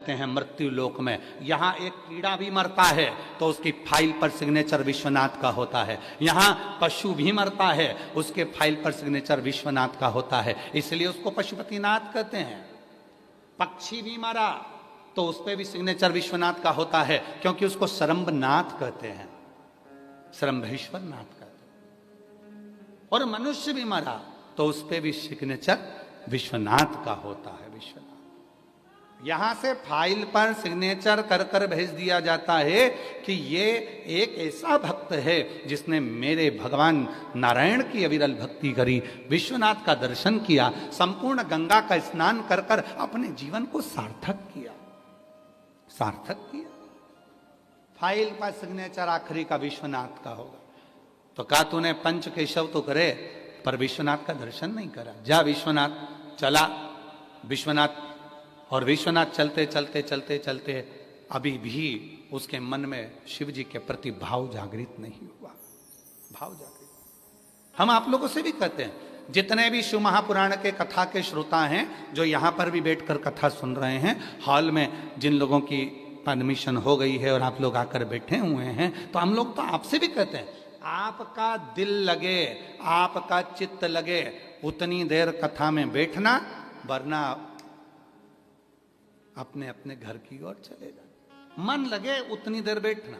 कहते हैं मृत्यु लोक में, यहां एक कीड़ा भी मरता है तो उसकी फाइल पर सिग्नेचर विश्वनाथ का होता है, यहां पशु भी मरता है उसके फाइल पर सिग्नेचर विश्वनाथ का होता है, इसलिए उसको पशुपतिनाथ कहते हैं। पक्षी भी मरा तो उस पर भी सिग्नेचर विश्वनाथ का होता है, क्योंकि उसको सरंबनाथ कहते हैं, सरंभेश्वर नाथ कहते हैं। और मनुष्य भी मरा तो उस पर भी सिग्नेचर विश्वनाथ का होता है, विश्वनाथ। यहां से फाइल पर सिग्नेचर कर कर भेज दिया जाता है कि ये एक ऐसा भक्त है जिसने मेरे भगवान नारायण की अविरल भक्ति करी, विश्वनाथ का दर्शन किया, संपूर्ण गंगा का स्नान कर कर अपने जीवन को सार्थक किया, सार्थक किया। फाइल पर सिग्नेचर आखिरी का विश्वनाथ का होगा। तो कहा तूने पंच केशव तो करे पर विश्वनाथ का दर्शन नहीं करा। जा विश्वनाथ चला, विश्वनाथ, और विश्वनाथ चलते चलते चलते चलते अभी भी उसके मन में शिव जी के प्रति भाव जागृत नहीं हुआ, भाव जागृत। हम आप लोगों से भी कहते हैं, जितने भी शिव महापुराण के कथा के श्रोता हैं जो यहाँ पर भी बैठकर कथा सुन रहे हैं, हॉल में जिन लोगों की परमिशन हो गई है और आप लोग आकर बैठे हुए हैं, तो हम लोग तो आपसे भी कहते हैं, आपका दिल लगे, आपका चित्त लगे उतनी देर कथा में बैठना, वरना अपने अपने घर की ओर चले जाए। मन लगे उतनी देर बैठना।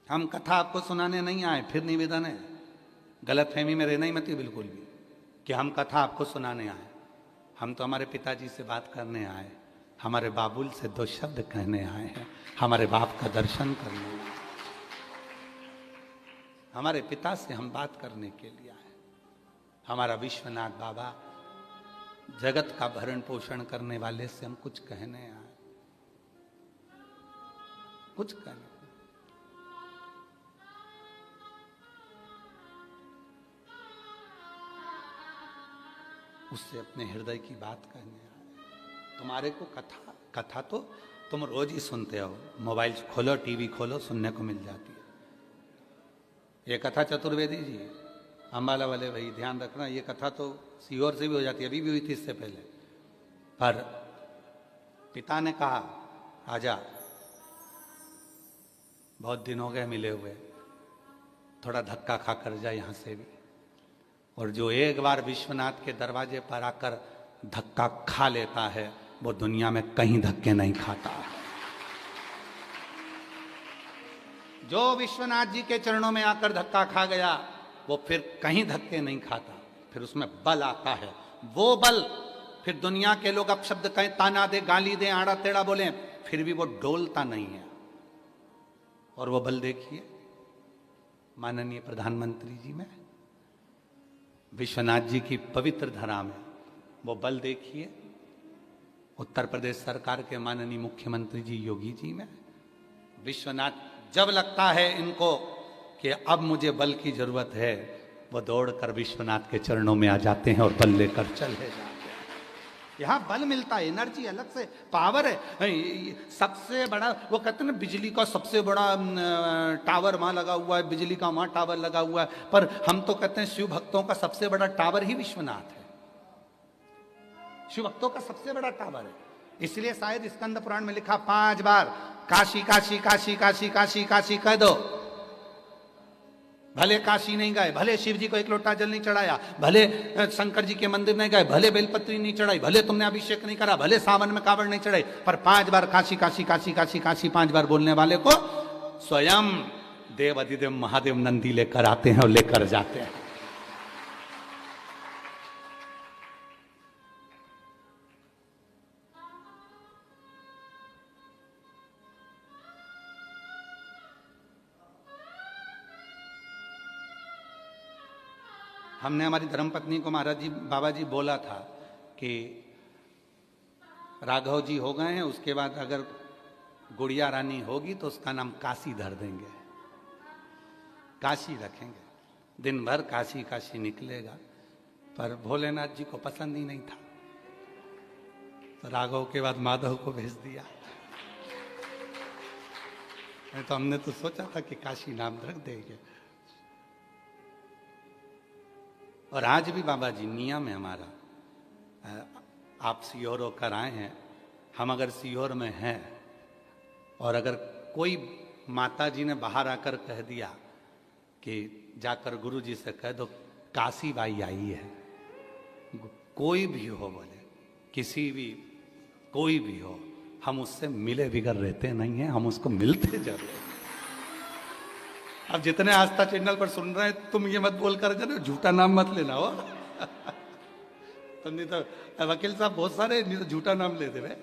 हम कथा आपको सुनाने नहीं आए, फिर निवेदन है, गलत फहमी में रहना ही मत बिल्कुल भी कि हम कथा आपको सुनाने आए। हम तो हमारे पिताजी से बात करने आए, हमारे बाबुल से दो शब्द कहने आए हैं, हमारे बाप का दर्शन करने आए, हमारे पिता से हम बात करने के लिए आए। हमारा विश्वनाथ बाबा जगत का भरण पोषण करने वाले से हम कुछ कहने आए, कुछ कहने, उससे अपने हृदय की बात कहने आए। तुम्हारे को कथा तो तुम रोज ही सुनते हो, मोबाइल खोलो, टीवी खोलो, सुनने को मिल जाती है। ये कथा चतुर्वेदी जी, अम्बाला वाले भाई ध्यान रखना, ये कथा तो सीहोर से भी हो जाती है, अभी भी हुई थी इससे पहले। पर पिता ने कहा आजा, बहुत दिन हो गए मिले हुए, थोड़ा धक्का खा कर जा यहां से भी। और जो एक बार विश्वनाथ के दरवाजे पर आकर धक्का खा लेता है वो दुनिया में कहीं धक्के नहीं खाता। जो विश्वनाथ जी के चरणों में आकर धक्का खा गया वो फिर कहीं धक्के नहीं खाता, फिर उसमें बल आता है, वो बल फिर दुनिया के लोग अपशब्द कहें, ताना दे, गाली दे, आड़ा टेढ़ा बोले, फिर भी वो डोलता नहीं है। और वो बल देखिए माननीय प्रधानमंत्री जी में, विश्वनाथ जी की पवित्र धरा में, वो बल देखिए उत्तर प्रदेश सरकार के माननीय मुख्यमंत्री जी योगी जी में। विश्वनाथ जब लगता है इनको कि अब मुझे बल की जरूरत है, वो दौड़कर विश्वनाथ के चरणों में आ जाते हैं और बल लेकर चले जाते हैं। यहाँ बल मिलता है, एनर्जी अलग से, पावर है। सबसे बड़ा वो कहते हैं ना, बिजली का सबसे बड़ा टावर वहां लगा हुआ है, बिजली का वहां टावर लगा हुआ है, पर हम तो कहते हैं शिव भक्तों का सबसे बड़ा टावर ही विश्वनाथ है, शिव भक्तों का सबसे बड़ा टावर है। इसलिए शायद स्कंद पुराण में लिखा 5 बार काशी काशी काशी काशी काशी काशी कह दो। भले काशी नहीं गए, भले शिव जी को एक लोटा जल नहीं चढ़ाया, भले शंकर जी के मंदिर नहीं गए, भले बेलपत्री नहीं चढ़ाई, भले तुमने अभिषेक नहीं करा, भले सावन में कावड़ नहीं चढ़ाई, पर 5 बार काशी काशी काशी काशी काशी 5 बार बोलने वाले को स्वयं देव अधिदेव महादेव नंदी लेकर आते हैं और लेकर जाते हैं। हमने हमारी धर्मपत्नी को महाराज जी, बाबा जी बोला था कि राघव जी हो गए हैं, उसके बाद अगर गुड़िया रानी होगी तो उसका नाम काशी धर देंगे, काशी रखेंगे, दिन भर काशी काशी निकलेगा। पर भोलेनाथ जी को पसंद ही नहीं था, तो राघव के बाद माधव को भेज दिया। तो हमने तो सोचा था कि काशी नाम रख देंगे। और आज भी बाबा जी नियम है हमारा, आप सीओर होकर आए हैं हम अगर सीहोर में हैं और अगर कोई माता जी ने बाहर आकर कह दिया कि जाकर गुरु जी से कह दो काशी बाई आई है, कोई भी हो बोले, किसी भी कोई भी हो, हम उससे मिले बिगड़ रहते नहीं हैं, हम उसको मिलते जरूर। अब जितने आस्था चैनल पर सुन रहे हैं, तुम ये मत बोलकर जरा झूठा नाम मत लेना हो। तुम नहीं तो वकील साहब बहुत सारे नहीं तो झूठा नाम लेते रहे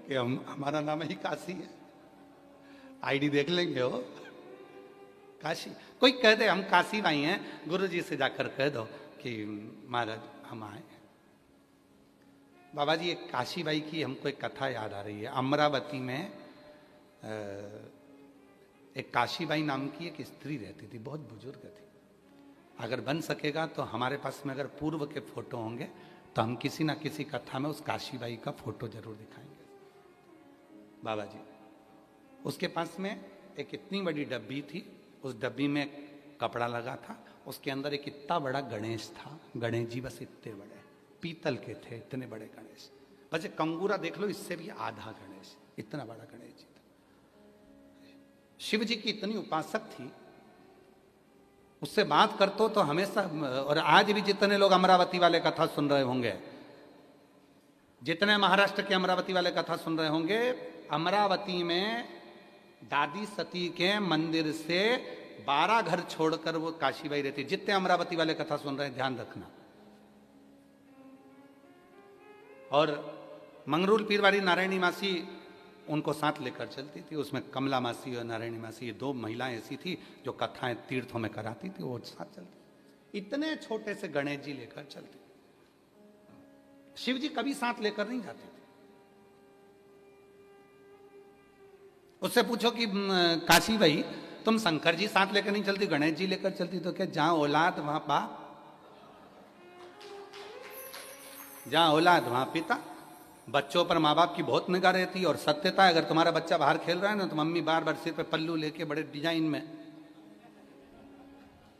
कि हमारा नाम ही काशी है, आईडी देख लेंगे हो काशी। कोई कह दे हम काशी भाई हैं, गुरु जी से जाकर कह दो कि महाराज हम आए। बाबा जी, एक काशी बाई की हमको एक कथा याद आ रही है। अमरावती में एक काशी बाई नाम की एक स्त्री रहती थी, बहुत बुजुर्ग थी। अगर बन सकेगा तो हमारे पास में अगर पूर्व के फोटो होंगे तो हम किसी ना किसी कथा में उस काशी बाई का फोटो जरूर दिखाएंगे। बाबा जी, उसके पास में एक इतनी बड़ी डब्बी थी, उस डब्बी में कपड़ा लगा था, उसके अंदर एक इतना बड़ा गणेश था। गणेश जी बस इतने बड़े, पीतल के थे, इतने बड़े गणेश। बस एक कंगूरा देख लो, इससे भी आधा गणेश, इतना बड़ा गणेश जी था। शिव जी की इतनी उपासक थी, उससे बात करते तो हमेशा, और आज भी जितने लोग अमरावती वाले कथा सुन रहे होंगे, जितने महाराष्ट्र के अमरावती वाले कथा सुन रहे होंगे, अमरावती में दादी सती के मंदिर से 12 घर छोड़कर वो काशीबाई रहती। जितने अमरावती वाले कथा सुन रहे हैं ध्यान रखना। और मंगरूल पीरवारी नारायणी मासी उनको साथ लेकर चलती थी। उसमें कमला मासी और नारायणी मासी, ये 2 महिलाएं ऐसी थी जो कथाएं तीर्थों में कराती थी, वो साथ चलती। इतने छोटे से गणेश जी लेकर चलती। शिव जी कभी साथ लेकर नहीं जाते थे। उससे पूछो कि काशी भाई तुम शंकर जी साथ लेकर नहीं चलती, गणेश जी लेकर चलती? तो क्या जहां औलाद वहां बाप, जहां औलाद वहां पिता। बच्चों पर माँ बाप की बहुत निगाह रहती है। और सत्यता है, अगर तुम्हारा बच्चा बाहर खेल रहा है ना, तो मम्मी बार बार सिर पे पल्लू लेके बड़े डिजाइन में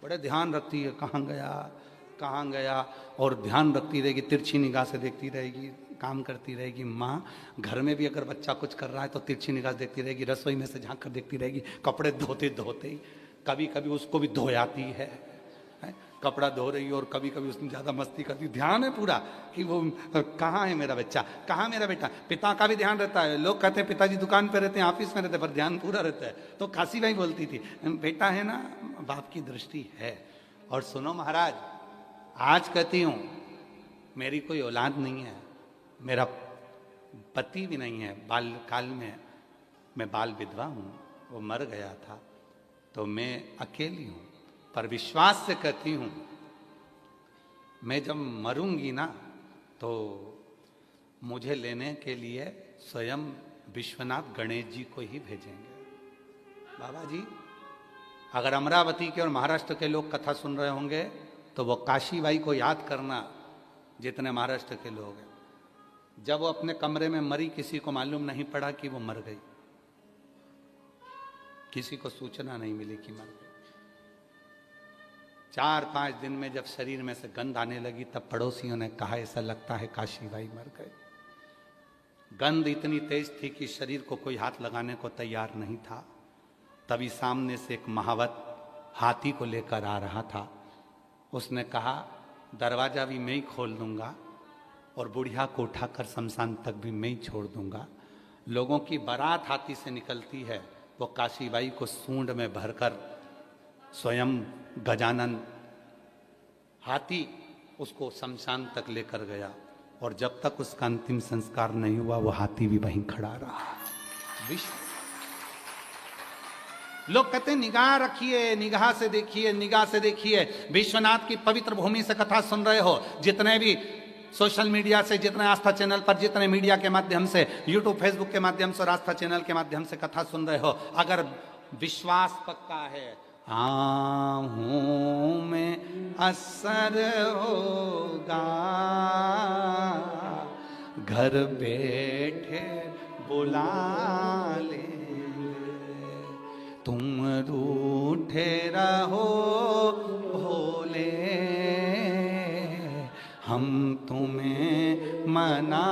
बड़े ध्यान रखती है, कहाँ गया कहाँ गया, और ध्यान रखती रहेगी, तिरछी निगाह से देखती रहेगी, काम करती रहेगी। माँ घर में भी अगर बच्चा कुछ कर रहा है तो तिरछी निगाह से देखती रहेगी, रसोई में से झांक कर देखती रहेगी, कपड़े धोते धोते ही कभी कभी उसको भी धोयाती है, कपड़ा धो रही है, और कभी कभी उसमें ज़्यादा मस्ती करती। ध्यान है पूरा कि वो कहाँ है मेरा बच्चा, कहाँ मेरा बेटा। पिता का भी ध्यान रहता है। लोग कहते हैं पिताजी दुकान पे रहते हैं, ऑफिस में रहते हैं, पर ध्यान पूरा रहता है। तो काशी बाई बोलती थी, बेटा है ना, बाप की दृष्टि है। और सुनो महाराज, आज कहती हूँ मेरी कोई औलाद नहीं है, मेरा पति भी नहीं है, बाल काल में मैं बाल विधवा हूँ, वो मर गया था, तो मैं अकेली हूँ। पर विश्वास से कहती हूं, मैं जब मरूंगी ना तो मुझे लेने के लिए स्वयं विश्वनाथ गणेश जी को ही भेजेंगे। बाबा जी, अगर अमरावती के और महाराष्ट्र के लोग कथा सुन रहे होंगे तो वो काशी बाई को याद करना, जितने महाराष्ट्र के लोग हैं। जब वो अपने कमरे में मरी, किसी को मालूम नहीं पड़ा कि वो मर गई, किसी को सूचना नहीं मिली कि मर गई। 4-5 दिन में जब शरीर में से गंध आने लगी, तब पड़ोसियों ने कहा ऐसा लगता है काशी बाई मर गए। गंध इतनी तेज थी कि शरीर को कोई हाथ लगाने को तैयार नहीं था। तभी सामने से एक महावत हाथी को लेकर आ रहा था। उसने कहा दरवाजा भी मैं ही खोल दूंगा और बुढ़िया को उठाकर शमशान तक भी मैं ही छोड़ दूंगा। लोगों की बारात हाथी से निकलती है, वो काशी बाई को सूंड में भरकर स्वयं गजानन हाथी उसको शमशान तक लेकर गया। और जब तक उसका अंतिम संस्कार नहीं हुआ, वो हाथी भी वहीं खड़ा रहा। लोग कहते हैं निगाह रखिए, निगाह से देखिए, निगाह से देखिए। विश्वनाथ की पवित्र भूमि से कथा सुन रहे हो, जितने भी सोशल मीडिया से, जितने आस्था चैनल पर, जितने मीडिया के माध्यम से, यूट्यूब फेसबुक के माध्यम से और आस्था चैनल के माध्यम से कथा सुन रहे हो, अगर विश्वास पक्का है, आहूं में असर होगा, घर बैठे बुला लेंगे, तुम रूठे रहो भोले, हम तुम्हें मना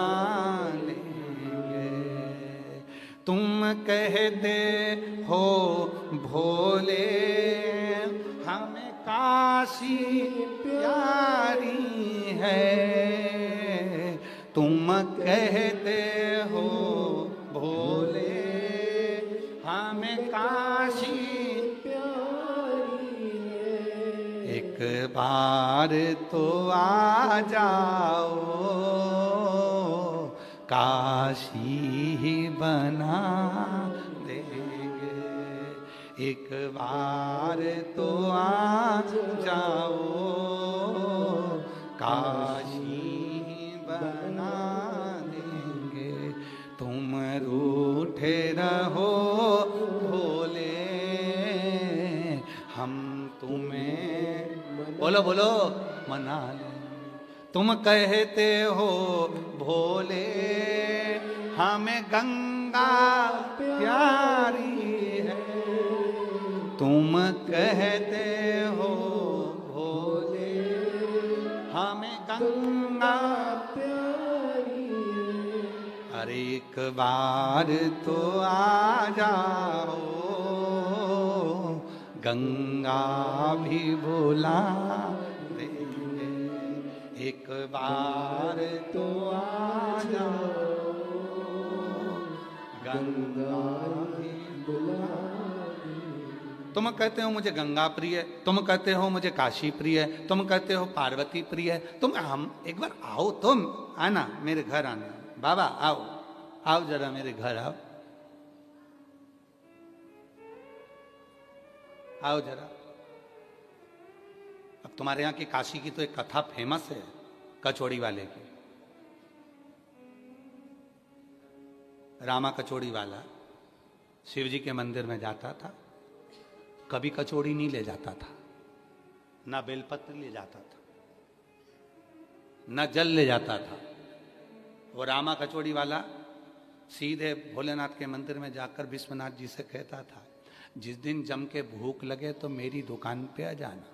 लेंगे। तुम कहते हो भोले हमें काशी प्यारी है, तुम कहते हो भोले हमें काशी प्यारी है। एक बार तो आ जाओ काशी ही बना देंगे, एक बार तो आ जाओ काशी ही बना देंगे। तुम रूठे रहो भोले हम तुम्हें बोलो बोलो मना लें। तुम कहते हो भोले हमें गंगा प्यारी है, तुम कहते हो भोले हमें गंगा प्यारी है। अरे एक बार तो आ जाओ गंगा भी बुला देंगे, एक बार तो आ जाओ गंगा भी बुला देंगे। तुम कहते हो मुझे गंगा प्रिय, तुम कहते हो मुझे काशी प्रिय, तुम कहते हो पार्वती प्रिय, तुम हम एक बार आओ, तुम आना मेरे घर आना, बाबा आओ आओ जरा मेरे घर आओ, आओ जरा। अब तुम्हारे यहाँ की काशी की तो एक कथा फेमस है कचौड़ी वाले की। रामा कचौड़ी वाला शिव जी के मंदिर में जाता था, कभी कचौड़ी नहीं ले जाता था, ना बेलपत्र ले जाता था, ना जल ले जाता था। वो रामा कचौड़ी वाला सीधे भोलेनाथ के मंदिर में जाकर विश्वनाथ जी से कहता था, जिस दिन जम के भूख लगे तो मेरी दुकान पे आ जाना,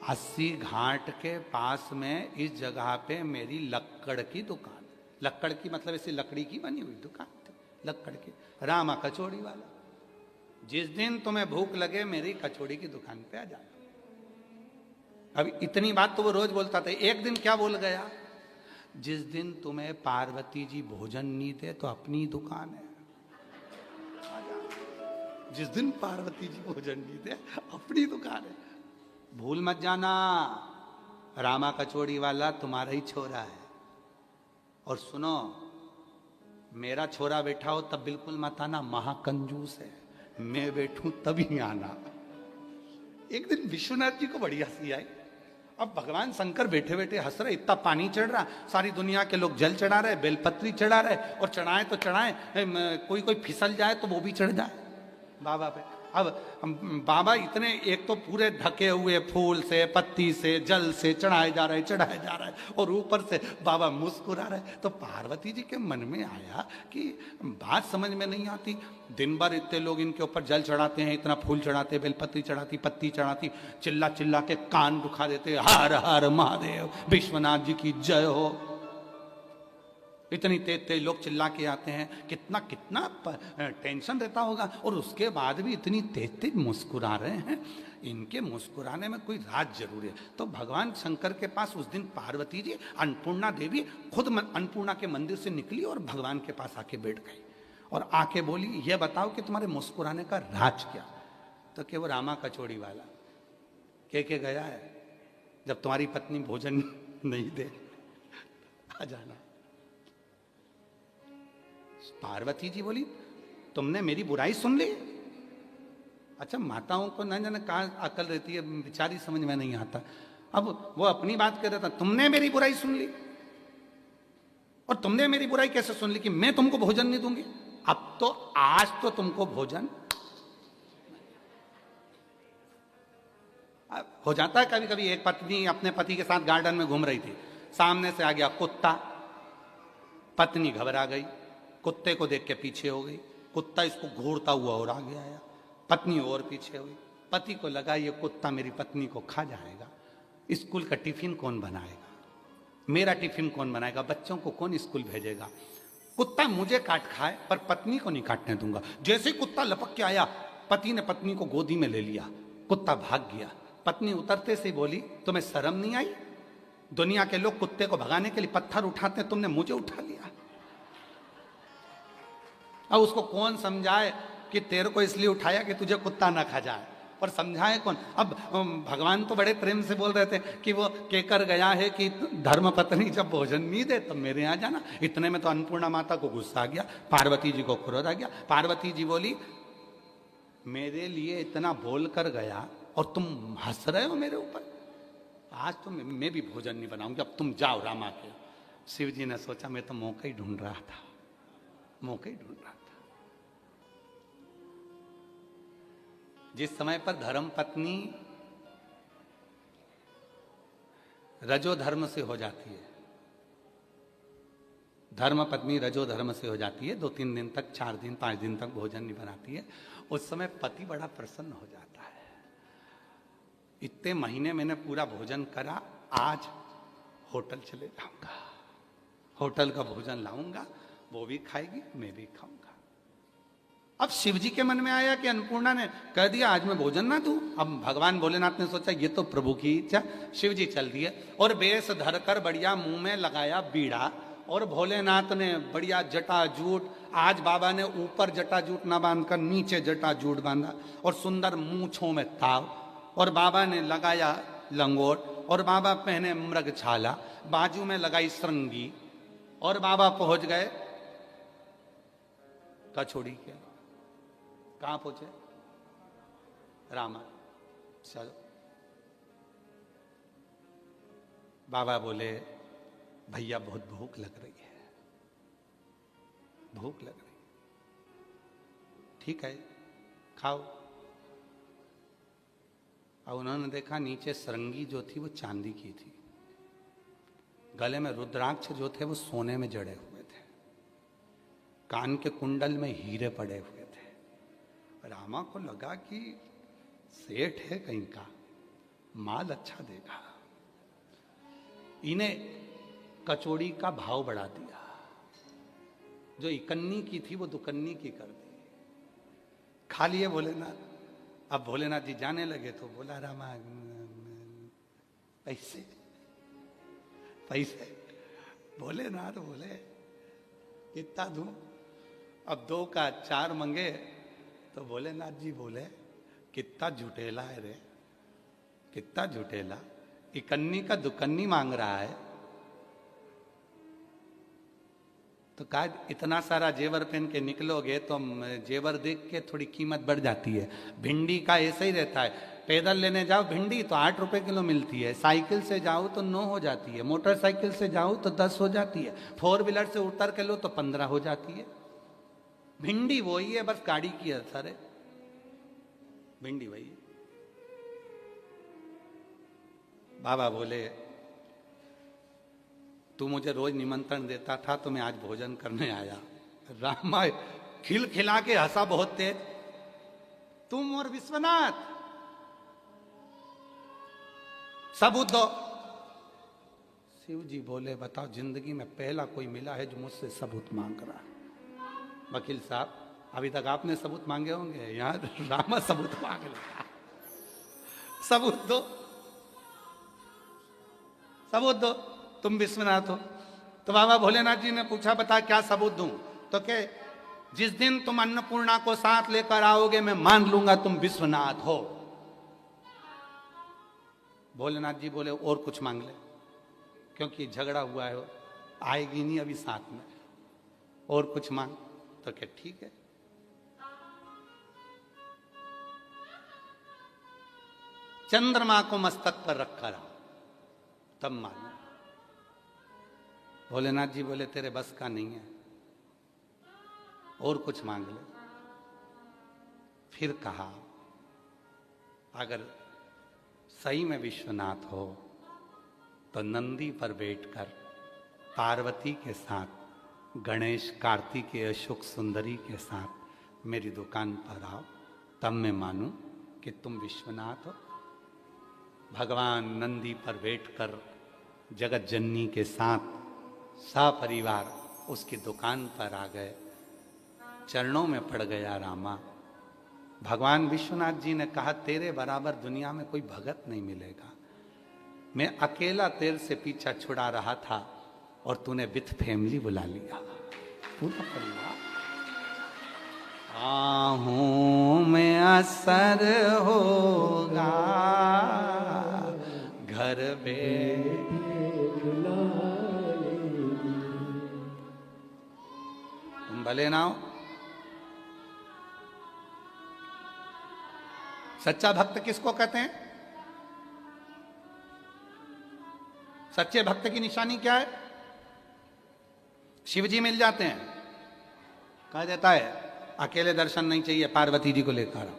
80 घाट के पास में इस जगह पे मेरी लक्कड़ की दुकान, लक्कड़ की मतलब ऐसी लकड़ी की बनी हुई दुकान थी, लक्कड़ की, रामा कचौड़ी वाला। जिस दिन तुम्हें भूख लगे मेरी कचौड़ी की दुकान पे आ जाना। अब इतनी बात तो वो रोज बोलता था। एक दिन क्या बोल गया, जिस दिन तुम्हें पार्वती जी भोजन नहीं दे तो अपनी दुकान है, जिस दिन पार्वती जी भोजन नहीं दे अपनी दुकान है। भूल मत जाना रामा कचौड़ी वाला तुम्हारा ही छोरा है। और सुनो, मेरा छोरा बैठा हो तब बिल्कुल मत आना, महाकंजूस है, मैं बैठूं तभी आना। एक दिन विश्वनाथ जी को बड़ी हंसी आई। अब भगवान शंकर बैठे बैठे हंस रहे, इतना पानी चढ़ रहा, सारी दुनिया के लोग जल चढ़ा रहे, बेलपत्री चढ़ा रहे, और चढ़ाए तो चढ़ाए, कोई कोई फिसल जाए तो वो भी चढ़ जाए बाबा पे। अब बाबा इतने, एक तो पूरे ढके हुए फूल से, पत्ती से, जल से चढ़ाए जा रहे, चढ़ाए जा रहे, और ऊपर से बाबा मुस्कुरा रहे। तो पार्वती जी के मन में आया कि बात समझ में नहीं आती, दिन भर इतने लोग इनके ऊपर जल चढ़ाते हैं, इतना फूल चढ़ाते, बेलपत्री चढ़ाती, पत्ती चढ़ाती, चिल्ला चिल्ला के कान दुखा देते, हर हर महादेव, विश्वनाथ जी की जय हो। इतनी तेज तेज लोग चिल्ला के आते हैं, कितना कितना टेंशन रहता होगा, और उसके बाद भी इतनी तेज तेज मुस्कुरा रहे हैं। इनके मुस्कुराने में कोई राज जरूर है। तो भगवान शंकर के पास उस दिन पार्वती जी, अन्नपूर्णा देवी खुद अन्नपूर्णा के मंदिर से निकली और भगवान के पास आके बैठ गई, और आके बोली, ये बताओ कि तुम्हारे मुस्कुराने का राज क्या। तो कि वो रामा कचौड़ी वाला के गया है, जब तुम्हारी पत्नी भोजन नहीं दे आ जाना। पार्वती जी बोली, तुमने मेरी बुराई सुन ली। अच्छा, माताओं को न जाने कहाँ अकल रहती है, बेचारी समझ में नहीं आता। अब वो अपनी बात कर रहा था, तुमने मेरी बुराई सुन ली, और तुमने मेरी बुराई कैसे सुन ली कि मैं तुमको भोजन नहीं दूंगी। अब तो आज तो तुमको भोजन हो जाता है। कभी कभी एक पत्नी अपने पति के साथ गार्डन में घूम रही थी, सामने से आ गया कुत्ता, पत्नी घबरा गई, कुत्ते को देख के पीछे हो गई, कुत्ता इसको घूरता हुआ और आगे आया, पत्नी और पीछे हुई। पति को लगा ये कुत्ता मेरी पत्नी को खा जाएगा, स्कूल का टिफिन कौन बनाएगा, मेरा टिफिन कौन बनाएगा, बच्चों को कौन स्कूल भेजेगा। कुत्ता मुझे काट खाए पर पत्नी को नहीं काटने दूंगा। जैसे ही कुत्ता लपक के आया, पति ने पत्नी को गोदी में ले लिया, कुत्ता भाग गया। पत्नी उतरते से बोली, तुम्हें शर्म नहीं आई? दुनिया के लोग कुत्ते को भगाने के लिए पत्थर उठाते हैं, तुमने मुझे उठा लिया। अब उसको कौन समझाए कि तेरे को इसलिए उठाया कि तुझे कुत्ता ना खा जाए, और समझाए कौन? अब भगवान तो बड़े प्रेम से बोल रहे थे कि वो कहकर गया है कि धर्म पत्नी जब भोजन नहीं दे तब मेरे यहाँ जाना। इतने में तो अन्नपूर्णा माता को गुस्सा आ गया, पार्वती जी को क्रोध आ गया। पार्वती जी बोली, मेरे लिए इतना बोल कर गया और तुम हंस रहे हो मेरे ऊपर? आज तो मैं भी भोजन नहीं बनाऊंगी, अब तुम जाओ रामा के। शिव जी ने सोचा मैं तो मौका ही ढूंढ रहा था, मौका ही ढूंढ रहा था। जिस समय पर धर्म पत्नी रजो धर्म से हो जाती है, धर्म पत्नी रजो धर्म से हो जाती है, 2-3 दिन तक, 4 दिन 5 दिन तक भोजन नहीं बनाती है, उस समय पति बड़ा प्रसन्न हो जाता है। इतने महीने मैंने पूरा भोजन करा, आज होटल चले जाऊंगा, होटल का भोजन लाऊंगा, वो भी खाएगी मैं भी खाऊंगा। अब शिव जी के मन में आया कि अन्नपूर्णा ने कह दिया आज मैं भोजन ना दूं। अब भगवान भोलेनाथ ने सोचा ये तो प्रभु की इच्छा। शिव जी चल दिए और बेस धरकर बढ़िया मुंह में लगाया बीड़ा, और भोलेनाथ ने बढ़िया जटाजूट, आज बाबा ने ऊपर जटाजूट ना बांधकर नीचे जटाजूट बांधा, और सुंदर मूंछों में ताव, और बाबा ने लगाया लंगोट, और बाबा पहने मृग छाला, बाजू में लगाई श्रृंगी, और बाबा पहुंच गए कचौड़ी के। कहां पहुंचे? रामा। चलो बाबा बोले, भैया बहुत भूख लग रही है, भूख लग रही है, ठीक है खाओ। और उन्होंने देखा नीचे सरंगी जो थी वो चांदी की थी, गले में रुद्राक्ष जो थे वो सोने में जड़े हुए थे, कान के कुंडल में हीरे पड़े हुए थे। रामा को लगा कि सेठ है कहीं का, माल अच्छा देगा। इन्हें कचौड़ी का भाव बढ़ा दिया, जो इकन्नी की थी वो दुकन्नी की कर दी। खा लिए भोलेनाथ। अब भोलेनाथ जी जाने लगे तो बोला, रामा पैसे पैसे। भोलेनाथ बोले कितना दूं? अब 2 का 4 मंगे तो भोलेनाथ जी बोले, कितना झुटेला है रे, कितना झुटेला, इकन्नी का दुकन्नी मांग रहा है। तो कहा इतना सारा जेवर पहन के निकलोगे तो जेवर देख के थोड़ी कीमत बढ़ जाती है। भिंडी का ऐसा ही रहता है, पैदल लेने जाओ भिंडी तो 8 रुपए किलो मिलती है, साइकिल से जाओ तो 9 हो जाती है, मोटरसाइकिल से जाओ तो 10 हो जाती है, 4 व्हीलर से उतर के लो तो 15 हो जाती है। भिंडी वही है, बस गाड़ी की असर है, भिंडी वही है। बाबा बोले, तू मुझे रोज निमंत्रण देता था तो मैं आज भोजन करने आया। रामा खिलखिला के हंसा बहुत तेज, तुम और विश्वनाथ सबूत दो। शिव जी बोले, बताओ जिंदगी में पहला कोई मिला है जो मुझसे सबूत मांग रहा है। वकील साहब अभी तक आपने सबूत मांगे होंगे, यहाँ रामा सबूत मांग रहा, सबूत दो, सबूत दो, तुम विश्वनाथ हो। तो बाबा भोलेनाथ जी ने पूछा, बता क्या सबूत दूं? तो क्या, जिस दिन तुम अन्नपूर्णा को साथ लेकर आओगे मैं मान लूंगा तुम विश्वनाथ हो। भोलेनाथ जी बोले, और कुछ मांग ले, क्योंकि झगड़ा हुआ है, आएगी नहीं अभी साथ में, और कुछ मांग। तो क्या ठीक है। चंद्रमा को मस्तक पर रखकर आओ तब मानो। भोलेनाथ जी बोले, तेरे बस का नहीं है, और कुछ मांग ले। फिर कहा, अगर सही में विश्वनाथ हो तो नंदी पर बैठकर पार्वती के साथ, गणेश कार्तिकेय शुक सुंदरी के साथ मेरी दुकान पर आओ, तब मैं मानूं कि तुम विश्वनाथ हो। भगवान नंदी पर बैठकर जगत जननी के साथ सपरिवार उसकी दुकान पर आ गए, चरणों में पड़ गया रामा। भगवान विश्वनाथ जी ने कहा, तेरे बराबर दुनिया में कोई भगत नहीं मिलेगा। मैं अकेला तेरे से पीछा छुड़ा रहा था और तूने विथ फैमिली बुला लिया, पूरा परिवार। आहूं में असर होगा, घर बैठे तुम भले ना हो। सच्चा भक्त किसको कहते हैं? सच्चे भक्त की निशानी क्या है? शिव जी मिल जाते हैं, कह देता है अकेले दर्शन नहीं चाहिए, पार्वती जी को लेकर आओ।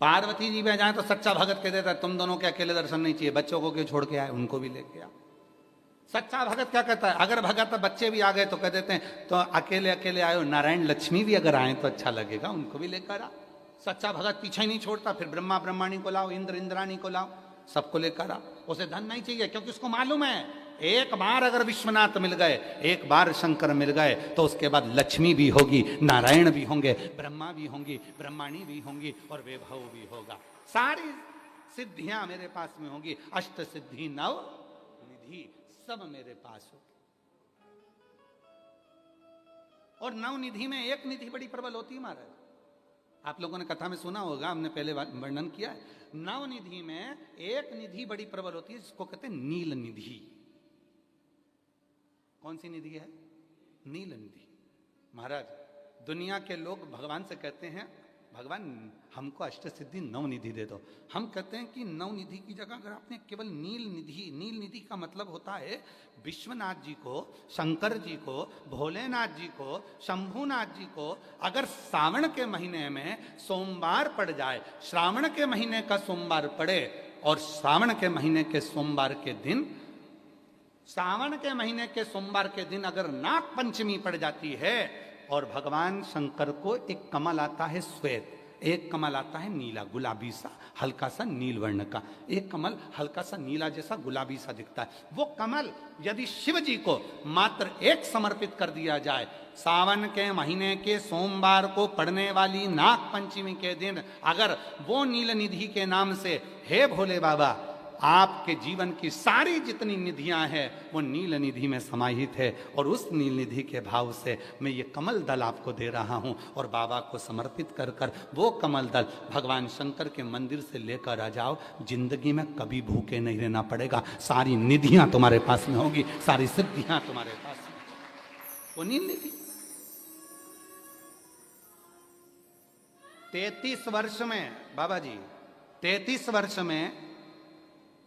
पार्वती जी में जाए तो सच्चा भगत कह देता है तुम दोनों के अकेले दर्शन नहीं चाहिए, बच्चों को क्यों छोड़ के आए, उनको भी लेके आओ। सच्चा भगत क्या कहता है? अगर भगत बच्चे भी आ गए तो कह देते हैं तो अकेले अकेले आयो, नारायण लक्ष्मी भी अगर आए तो अच्छा लगेगा, उनको भी लेकर आ। सच्चा भगत पीछे ही नहीं छोड़ता, फिर ब्रह्मा ब्रह्माणी को लाओ, इंद्र इंद्राणी को लाओ, सबको लेकर आ। उसे धन नहीं चाहिए, क्योंकि उसको मालूम है एक बार अगर विश्वनाथ मिल गए, एक बार शंकर मिल गए, तो उसके बाद लक्ष्मी भी होगी, नारायण भी होंगे, ब्रह्मा भी होंगी, ब्रह्माणी भी होंगी और वैभव भी होगा। सारी सिद्धियां मेरे पास में होगी, अष्ट सिद्धि नव निधि सब मेरे पास होगी। और नव निधि में एक निधि बड़ी प्रबल होती है महाराज। आप लोगों ने कथा में सुना होगा, हमने पहले वर्णन किया है। नव निधि में एक निधि बड़ी प्रबल होती है, जिसको कहते हैं नील निधि। कौन सी निधि है? नील निधि। महाराज, दुनिया के लोग भगवान से कहते हैं भगवान हमको अष्ट सिद्धि नव निधि दे दो। हम कहते हैं कि नव निधि की जगह अगर आपने केवल नील निधि, नील निधि का मतलब होता है विश्वनाथ जी को, शंकर जी को, भोलेनाथ जी को, शंभुनाथ जी को अगर सावन के महीने में सोमवार पड़ जाए, श्रावण के महीने का सोमवार पड़े और सावन के महीने के सोमवार के दिन, सावन के महीने के सोमवार के दिन अगर नाग पंचमी पड़ जाती है और भगवान शंकर को एक कमल आता है श्वेत, एक कमल आता है नीला, गुलाबी सा, हल्का सा नील वर्ण का, एक कमल हल्का सा नीला जैसा गुलाबी सा दिखता है। वो कमल यदि शिव जी को मात्र एक समर्पित कर दिया जाए, सावन के महीने के सोमवार को पड़ने वाली नाग पंचमी के दिन अगर वो नील निधि के नाम से, हे भोले बाबा आपके जीवन की सारी जितनी निधियां हैं वो नील निधि में समाहित है, और उस नील निधि के भाव से मैं ये कमल दल आपको दे रहा हूं और बाबा को समर्पित कर कर वो कमल दल भगवान शंकर के मंदिर से लेकर आ जाओ, जिंदगी में कभी भूखे नहीं रहना पड़ेगा, सारी निधियां तुम्हारे पास में होगी, सारी सिद्धियां तुम्हारे पास में। वो नील निधि 33 वर्ष में बाबा जी, 33 वर्ष में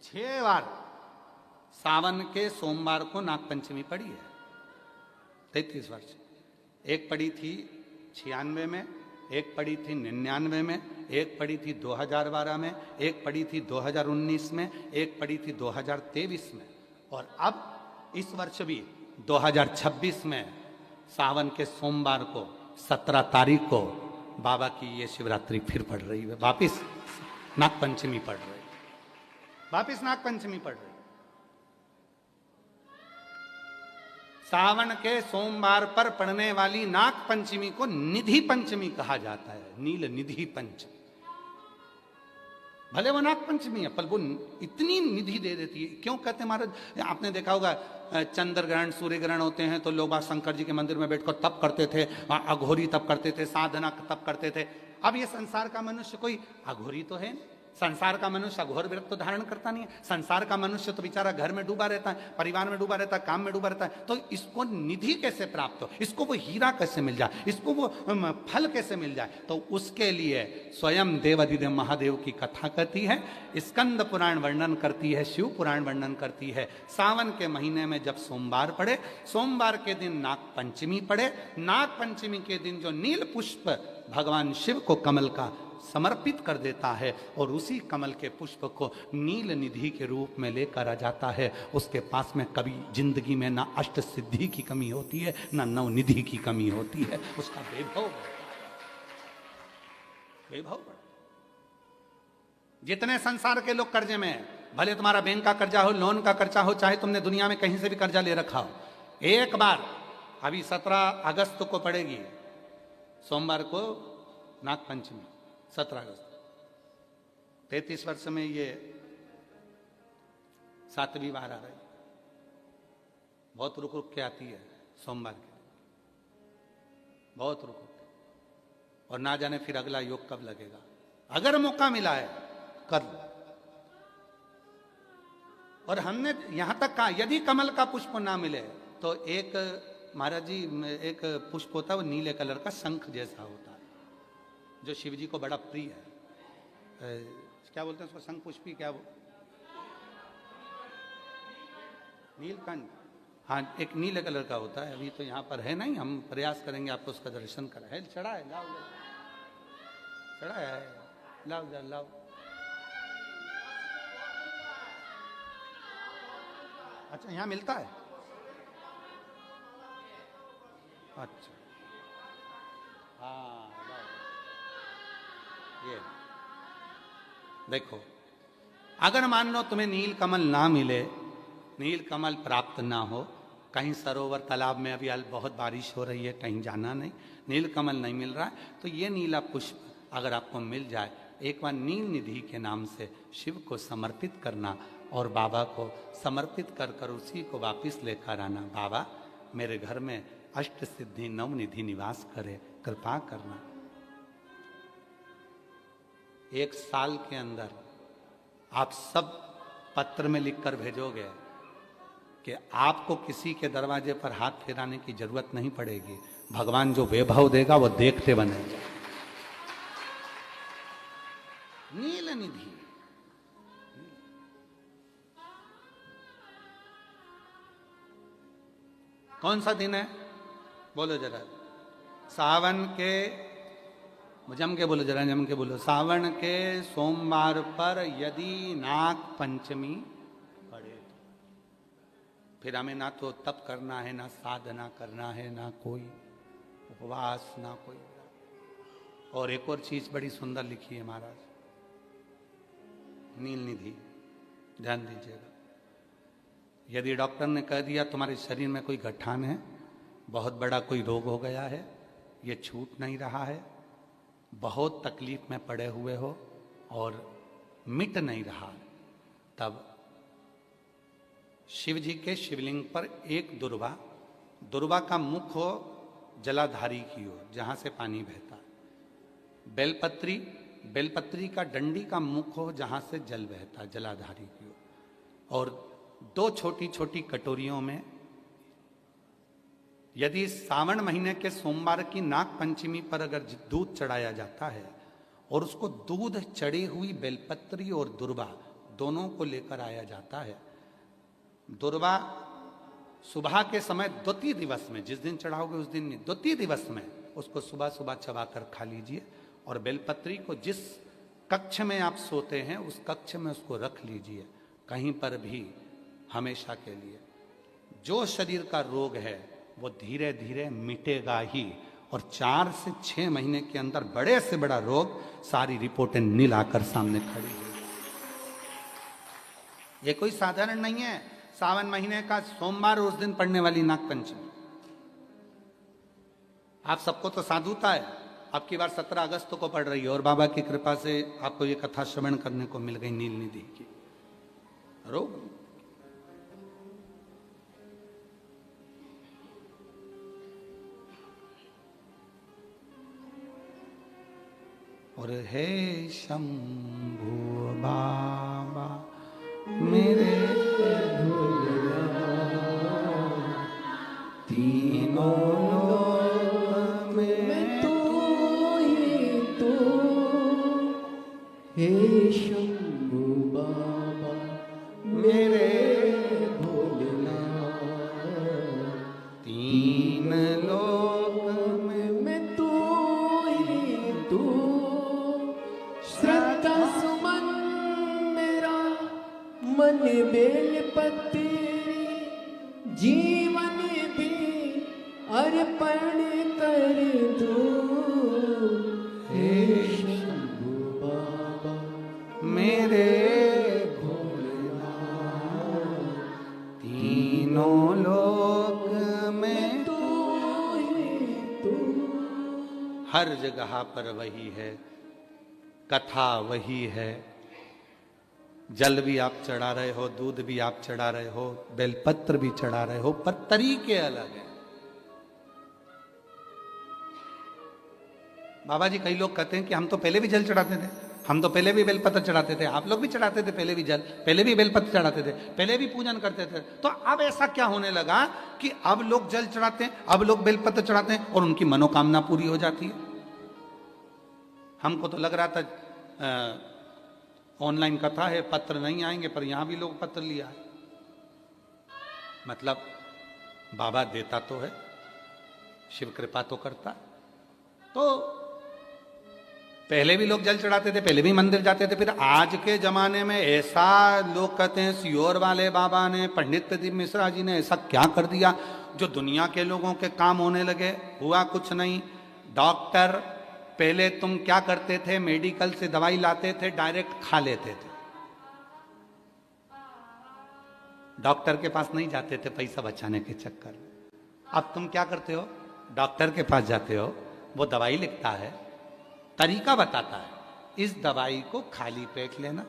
6 बार सावन के सोमवार को नागपंचमी पड़ी है। 33 वर्ष। एक पड़ी थी 96 में, एक पड़ी थी 99 में, एक पड़ी थी 2012 में, एक पड़ी थी 2019 में, एक पड़ी थी 2023 में, और अब इस वर्ष भी 2026 में सावन के सोमवार को 17 तारीख को बाबा की ये शिवरात्रि फिर पड़ रही है, वापिस नागपंचमी पड़ रही है, वापिस नागपंचमी पड़ रही। सावन के सोमवार पर पड़ने वाली नाग पंचमी को निधि पंचमी कहा जाता है, नील निधि पंचमी। भले वो नाग पंचमी है पर वो इतनी निधि दे देती है। क्यों कहते हैं महाराज? आपने देखा होगा चंद्र ग्रहण, सूर्य ग्रहण होते हैं तो लोग शंकर जी के मंदिर में बैठकर तप करते थे, अघोरी तप करते थे, साधना तप करते थे। अब ये संसार का मनुष्य कोई अघोरी तो है, संसार का मनुष्य अघोर व्रत तो धारण करता नहीं है। संसार का मनुष्य तो बेचारा घर में डूबा रहता है, परिवार में डूबा रहता है, काम में डूबा रहता है। तो इसको निधि कैसे प्राप्त हो, इसको वो हीरा कैसे मिल जाए, इसको वो फल कैसे मिल जाए? तो उसके लिए स्वयं देवाधिदेव महादेव की कथा कहती है, स्कंद पुराण वर्णन करती है, शिव पुराण वर्णन करती है। सावन के महीने में जब सोमवार पड़े, सोमवार के दिन नाग पंचमी पड़े, नाग पंचमी के दिन जो नील पुष्प भगवान शिव को कमल का समर्पित कर देता है और उसी कमल के पुष्प को नील निधि के रूप में लेकर आ जाता है, उसके पास में कभी जिंदगी में ना अष्ट सिद्धि की कमी होती है, ना नव निधि की कमी होती है। उसका वैभव वैभव। जितने संसार के लोग कर्जे में हैं, भले तुम्हारा बैंक का कर्जा हो, लोन का कर्जा हो, चाहे तुमने दुनिया में कहीं से भी कर्जा ले रखा हो, एक बार अभी 17 अगस्त को पड़ेगी, सोमवार को नाग पंचमी, 17 अगस्त। 33 वर्ष में ये 7वीं बार आ रही। बहुत रुक रुक के आती है सोमवार के, बहुत रुक रुक के, और ना जाने फिर अगला योग कब लगेगा। अगर मौका मिला है कर लो। और हमने यहां तक कहा यदि कमल का पुष्प ना मिले तो एक महाराज जी एक पुष्प होता है वो नीले कलर का शंख जैसा होता है, जो शिव जी को बड़ा प्रिय है। क्या बोलते हैं उसको, शंख पुष्पी, क्या वो नीलकंठ, हाँ एक नीले कलर का होता है। अभी तो यहाँ पर है नहीं, हम प्रयास करेंगे आपको उसका दर्शन कराए। चढ़ा है, लाओ चढ़ा है, लाओ लाओ। अच्छा यहाँ मिलता है, अच्छा हाँ ये देखो। अगर मान लो तुम्हें नील कमल ना मिले, नील कमल प्राप्त ना हो, कहीं सरोवर तालाब में अभी बहुत बारिश हो रही है, कहीं जाना नहीं, नील कमल नहीं मिल रहा है, तो ये नीला पुष्प अगर आपको मिल जाए, एक बार नील निधि के नाम से शिव को समर्पित करना और बाबा को समर्पित कर कर उसी को वापस लेकर आना। बाबा मेरे घर में अष्ट सिद्धि नव निधि निवास करे, कृपा करना। 1 साल के अंदर आप सब पत्र में लिखकर भेजोगे कि आपको किसी के दरवाजे पर हाथ फेराने की जरूरत नहीं पड़ेगी, भगवान जो वैभव देगा वो देखते बनेगा। नील निधि, कौन सा दिन है बोलो जरा, सावन के, जम के बोलो जरा, जम के बोलो। सावन के सोमवार पर यदि नाग पंचमी पड़े तो फिर हमें ना तो तप करना है, ना साधना करना है, ना कोई उपवास, ना कोई। और एक और चीज बड़ी सुंदर लिखी है महाराज, नील निधि, ध्यान दीजिएगा। यदि डॉक्टर ने कह दिया तुम्हारे शरीर में कोई गठान है, बहुत बड़ा कोई रोग हो गया है, ये छूट नहीं रहा है, बहुत तकलीफ में पड़े हुए हो और मिट नहीं रहा, तब शिव जी के शिवलिंग पर एक दुर्वा, दुर्वा का मुख हो जलाधारी की ओर जहां से पानी बहता, बेलपत्री, बेलपत्री का डंडी का मुख हो जहां से जल बहता जलाधारी की ओर, और 2 छोटी छोटी कटोरियों में यदि सावन महीने के सोमवार की नाग पंचमी पर अगर दूध चढ़ाया जाता है और उसको दूध चढ़ी हुई बेलपत्री और दुर्वा दोनों को लेकर आया जाता है, दुर्वा सुबह के समय द्वितीय दिवस में, जिस दिन चढ़ाओगे उस दिन नहीं, द्वितीय दिवस में उसको सुबह सुबह चबाकर खा लीजिए, और बेलपत्री को जिस कक्ष में आप सोते हैं उस कक्ष में उसको रख लीजिए, कहीं पर भी हमेशा के लिए। जो शरीर का रोग है वो धीरे धीरे मिटेगा ही, और 4 से 6 महीने के अंदर बड़े से बड़ा रोग सारी रिपोर्टें नील आकर सामने खड़ी है। ये कोई साधारण नहीं है, सावन महीने का सोमवार उस दिन पड़ने वाली नाग पंचमी। आप सबको तो साधुता है, आपकी बार 17 अगस्त को पड़ रही है, और बाबा की कृपा से आपको ये कथा श्रवण करने को मिल गई नील निधि की। रोग और हे शंभु बाबा मेरे तीनों लोक में तू ही तू, हे शंभु बाबा मेरे भोलेनाथ, तीन लोक में तू ही तू, श्रद्धा सुमन मेरा मन हर जगह पर वही है, कथा वही है। जल भी आप चढ़ा रहे हो, दूध भी आप चढ़ा रहे हो, बेलपत्र भी चढ़ा रहे हो, पर तरीके अलग हैं। बाबा जी, कई लोग कहते हैं कि हम तो पहले भी जल चढ़ाते थे, हम तो पहले भी बेलपत्र चढ़ाते थे, आप लोग भी चढ़ाते थे पहले भी जल, पहले भी बेलपत्र चढ़ाते थे, पहले भी पूजन करते थे। तो अब ऐसा क्या होने लगा कि अब लोग जल चढ़ाते हैं, अब लोग बेलपत्र चढ़ाते हैं और उनकी मनोकामना पूरी हो जाती है? हमको तो लग रहा था ऑनलाइन कथा है, पत्र नहीं आएंगे, पर यहां भी लोग पत्र लिया है। मतलब बाबा देता तो है, शिव कृपा तो करता। तो पहले भी लोग जल चढ़ाते थे, पहले भी मंदिर जाते थे, फिर आज के जमाने में ऐसा लोग कहते हैं सीहोर वाले बाबा ने, पंडित प्रदीप मिश्रा जी ने ऐसा क्या कर दिया जो दुनिया के लोगों के काम होने लगे। हुआ कुछ नहीं। डॉक्टर, पहले तुम क्या करते थे, मेडिकल से दवाई लाते थे, डायरेक्ट खा लेते थे, डॉक्टर के पास नहीं जाते थे पैसा बचाने के चक्कर में। अब तुम क्या करते हो, डॉक्टर के पास जाते हो, वो दवाई लिखता है, तरीका बताता है, इस दवाई को खाली पेट लेना,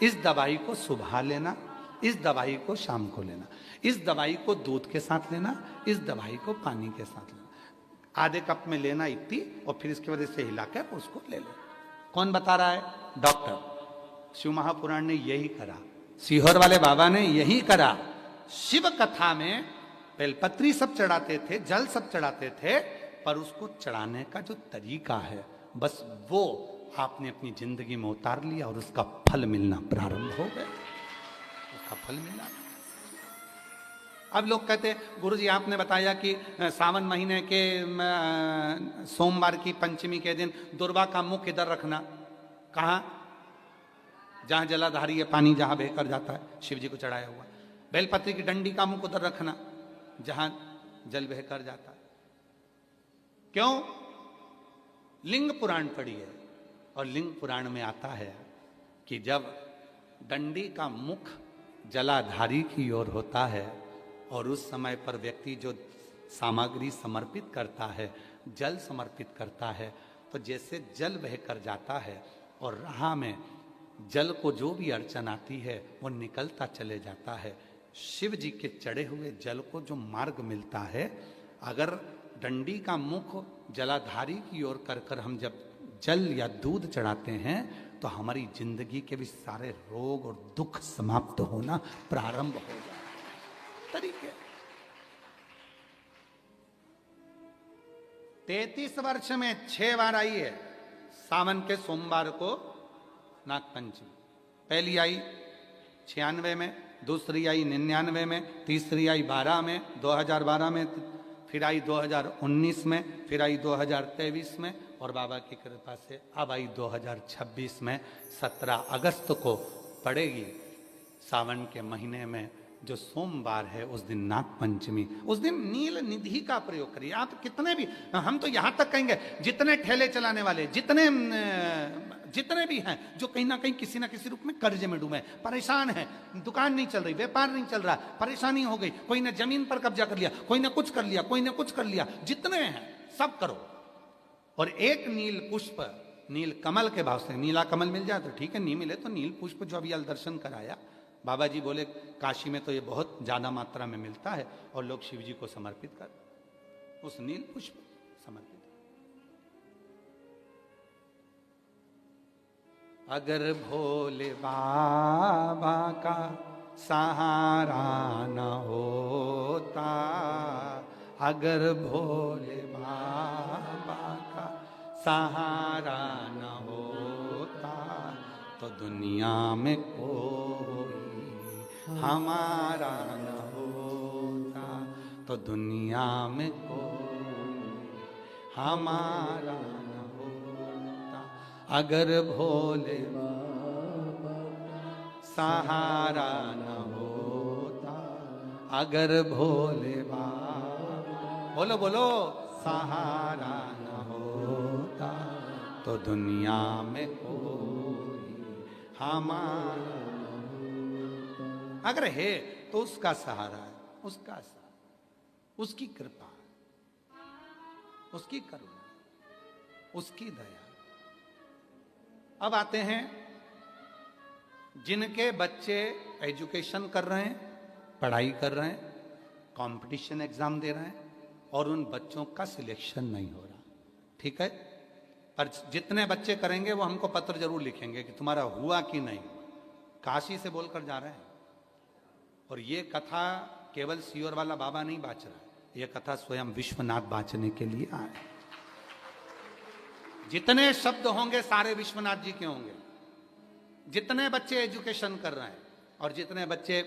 इस दवाई को सुबह लेना, इस दवाई को शाम को लेना, इस दवाई को दूध के साथ लेना, इस दवाई को पानी के साथ लेना, आधे कप में लेना इतनी, और फिर इसकी वजह से हिलाकर उसको ले लो। कौन बता रहा है? डॉक्टर। शिव महापुराण ने यही करा, सीहोर वाले बाबा ने यही करा। शिव कथा में बेलपत्री सब चढ़ाते थे, जल सब चढ़ाते थे, पर उसको चढ़ाने का जो तरीका है, बस वो आपने अपनी जिंदगी में उतार लिया और उसका फल मिलना प्रारंभ हो गया, उसका फल मिलना। अब लोग कहते हैं, गुरुजी आपने बताया कि सावन महीने के सोमवार की पंचमी के दिन दुर्वा का मुख इधर रखना। कहाँ? जहां जलाधारी है, पानी जहां बहकर जाता है, शिव जी को चढ़ाया हुआ। बेलपत्री की डंडी का मुख उधर रखना जहां जल बहकर जाता है। क्यों? लिंग पुराण पढ़ी है, और लिंग पुराण में आता है कि जब डंडी का मुख जलाधारी की ओर होता है और उस समय पर व्यक्ति जो सामग्री समर्पित करता है, जल समर्पित करता है, तो जैसे जल बहकर जाता है और राह में जल को जो भी अड़चन आती है वो निकलता चले जाता है। शिव जी के चढ़े हुए जल को जो मार्ग मिलता है, अगर डंडी का मुख जलाधारी की ओर कर कर हम जब जल या दूध चढ़ाते हैं, तो हमारी जिंदगी के भी सारे रोग और दुख समाप्त होना प्रारंभ हो जाए। तरीके 33 वर्ष में 6 बार आई है सावन के सोमवार को नागपंचमी। पहली आई 96 में, दूसरी आई 99 में, तीसरी आई 12 में, 2012 में, फिर आई 2019 में, फिर आई 2023 में, और बाबा की कृपा से अब आई 2026 में। 17 अगस्त को पड़ेगी सावन के महीने में जो सोमवार है, उस दिन नागपंचमी। उस दिन नील निधि का प्रयोग करिए। आप कितने भी, हम तो यहां तक कहेंगे, जितने ठेले चलाने वाले, जितने भी हैं जो कहीं ना कहीं किसी ना किसी रूप में कर्जे में डूबे, परेशान है, दुकान नहीं चल रही, व्यापार नहीं चल रहा, परेशानी हो गई, कोई ने जमीन पर कब्जा कर लिया, कोई ने कुछ कर लिया, कोई ने कुछ कर लिया, जितने हैं सब करो, और एक नील पुष्प, नील कमल के भाव से, नीला कमल मिल जाए तो ठीक है, नहीं मिले तो नील पुष्प जो अभी दर्शन कराया, बाबा जी बोले काशी में तो ये बहुत ज्यादा मात्रा में मिलता है, और लोग शिव जी को समर्पित कर, उस नील पुष्प समर्पित। अगर भोले बाबा का सहारा न होता, अगर भोले बाबा का सहारा न होता, तो दुनिया में कोई हमारा न होता, तो दुनिया में कोई हमारा न होता। अगर भोले बाबा सहारा न होता, अगर भोले बाबा, बोलो बोलो, सहारा न होता, तो दुनिया में कोई हमारा, अगर है तो उसका सहारा है, उसका सहारा, उसकी कृपा, उसकी करुणा। उसकी दया। अब आते हैं जिनके बच्चे एजुकेशन कर रहे हैं, पढ़ाई कर रहे हैं, कंपटीशन एग्जाम दे रहे हैं और उन बच्चों का सिलेक्शन नहीं हो रहा, ठीक है, पर जितने बच्चे करेंगे वो हमको पत्र जरूर लिखेंगे कि तुम्हारा हुआ कि नहीं। काशी से बोलकर जा रहे हैं। और ये कथा केवल सियोर वाला बाबा नहीं बाँच रहा है, ये कथा स्वयं विश्वनाथ बाँचने के लिए आए। जितने शब्द होंगे सारे विश्वनाथ जी के होंगे। जितने बच्चे एजुकेशन कर रहे हैं और जितने बच्चे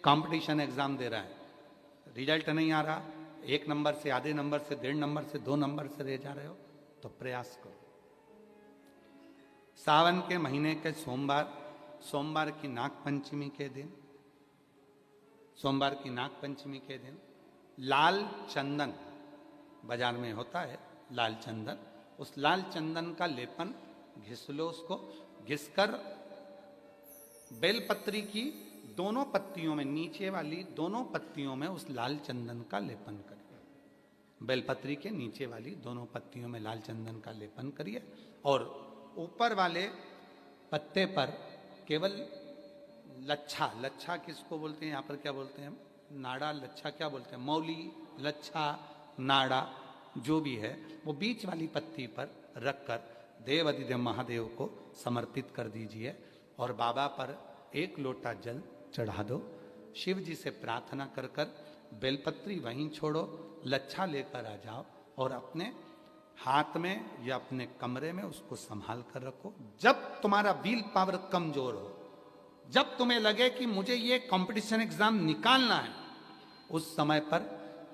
कंपटीशन एग्जाम दे रहे हैं, रिजल्ट नहीं आ रहा, 1 नंबर से, आधे नंबर से, 1.5 नंबर से, 2 नंबर से रह जा रहे हो, तो प्रयास करो। सावन के महीने के सोमवार की नाग पंचमी के दिन, सोमवार की नाग पंचमी के दिन लाल चंदन बाजार में होता है, लाल चंदन, उस लाल चंदन का लेपन घिस लो। उसको घिसकर बेलपत्री की दोनों पत्तियों में, नीचे वाली दोनों पत्तियों में उस लाल चंदन का लेपन करिए। बेलपत्री के नीचे वाली दोनों पत्तियों में लाल चंदन का लेपन करिए और ऊपर वाले पत्ते पर केवल लच्छा, लच्छा किसको बोलते हैं यहाँ पर, क्या बोलते हैं, नाड़ा, लच्छा क्या बोलते हैं, मौली, लच्छा, नाड़ा, जो भी है वो बीच वाली पत्ती पर रखकर देव अधिदेव महादेव को समर्पित कर दीजिए और बाबा पर 1 लोटा जल चढ़ा दो। शिव जी से प्रार्थना कर कर बेलपत्री वहीं छोड़ो, लच्छा लेकर आ जाओ और अपने हाथ में या अपने कमरे में उसको संभाल कर रखो। जब तुम्हारा विल पावर कमजोर हो, जब तुम्हें लगे कि मुझे ये कंपटीशन एग्जाम निकालना है, उस समय पर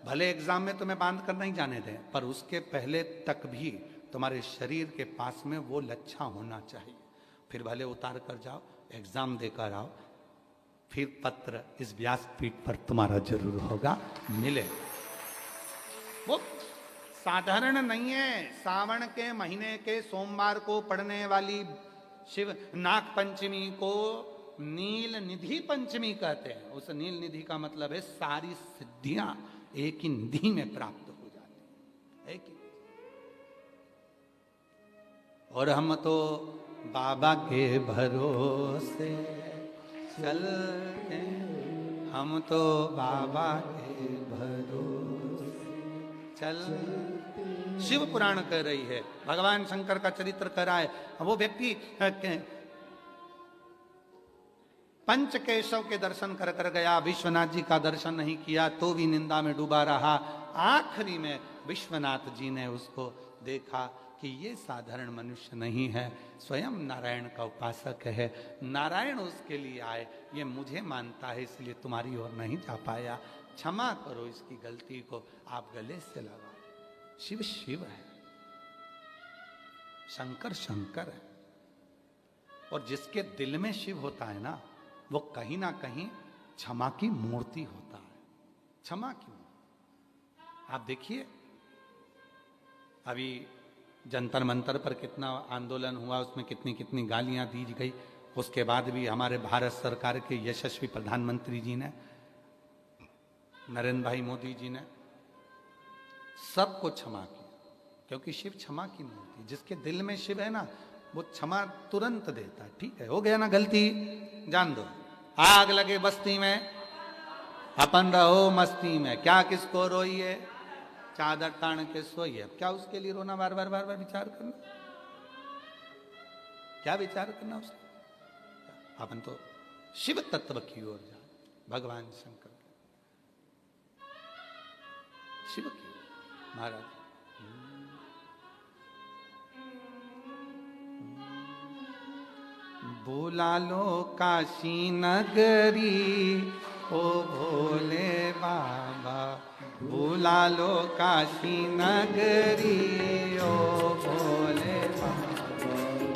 भले एग्जाम में तुम्हें बांध कर नहीं जाने दें, पर उसके पहले तक भी तुम्हारे शरीर के पास में वो लच्छा होना चाहिए। फिर भले उतार कर जाओ, एग्जाम देकर आओ, फिर पत्र इस व्यासपीठ पर तुम्हारा जरूर होगा, मिले। वो साधारण नहीं है। सावन के महीने के सोमवार को पड़ने वाली शिव नाग पंचमी को नील निधि पंचमी कहते हैं। उस नील निधि का मतलब है सारी सिद्धियां एक ही निधि में प्राप्त हो जाती है, एक ही। और हम तो बाबा के भरोसे चलते, हम तो बाबा के भरोसे चल। शिव पुराण कह रही है, भगवान शंकर का चरित्र कह रहा है। वो व्यक्ति पंच केशव के दर्शन कर कर गया, विश्वनाथ जी का दर्शन नहीं किया तो भी निंदा में डूबा रहा। आखिरी में विश्वनाथ जी ने उसको देखा कि ये साधारण मनुष्य नहीं है, स्वयं नारायण का उपासक है। नारायण उसके लिए आए, ये मुझे मानता है इसलिए तुम्हारी ओर नहीं जा पाया, क्षमा करो इसकी गलती को। आप गले से लगा। शिव शिव है, शंकर शंकर है। और जिसके दिल में शिव होता है ना, वो कहीं ना कहीं क्षमा की मूर्ति होता है, क्षमा की मूर्ति। आप देखिए अभी जंतर मंतर पर कितना आंदोलन हुआ, उसमें कितनी कितनी गालियां दी गई। उसके बाद भी हमारे भारत सरकार के यशस्वी प्रधानमंत्री जी ने, नरेंद्र भाई मोदी जी ने सबको क्षमा किया, क्योंकि शिव क्षमा की मूर्ति। जिसके दिल में शिव है ना, वो क्षमा तुरंत देता है। ठीक है, हो गया ना गलती, जान दो। आग लगे बस्ती में, अपन रहो मस्ती में, क्या किसको रोइए, चादर तान के सोइए। क्या उसके लिए रोना, बार बार बार बार विचार करना, क्या विचार करना उसका। अपन तो शिव तत्व की ओर जा, भगवान शंकर शिव की ओर। महाराज बुला लो काशी नगरी, ओ भोले बाबा, बुला लो काशी नगरी, ओ भोले बाबा,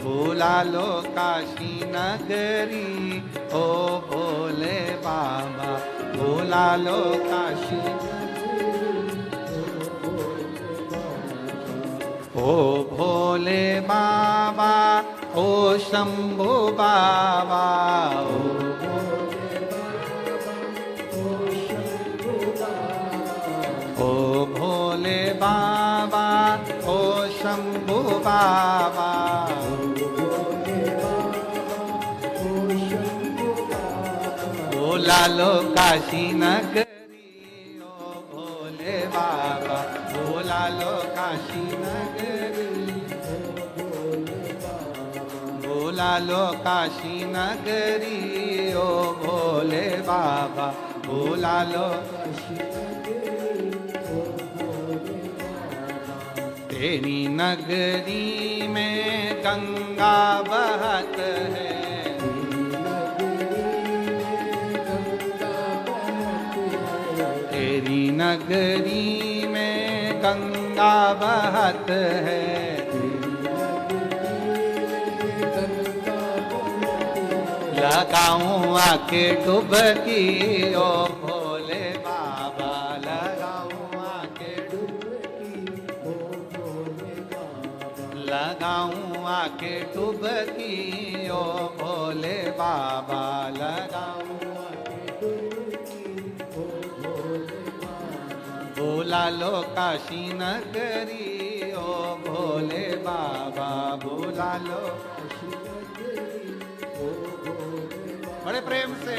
बुला लो काशी नगरी, ओ भोले बाबा, बुला लो काशी, ओ भोले बाबा, ओ शंभो बाबा, ओ भोले बाबा, ओ शंभू बाबा। बोला लो काशी नगरी ओ भोले बाबा, बोला लो काशी नगरी, बोला लो काशी नगरी ओ भोले बाबा, बोला लो तेरी नगरी में गंगा बहत है, तेरी नगरी में गंगा बहत है। लगाऊं आके डुबकी ओ भोले बाबा, लगाऊं आके डुबकी ओ भोले बाबा, लगाऊं आके डुबकी ओ भोले बाबा, लगाऊं आके डुबकी ओ भोले बाबा। बोला लो काशी नगरी ओ भोले बाबा, बोला लो काशी नगरी ओ भोले बाबा। बड़े प्रेम से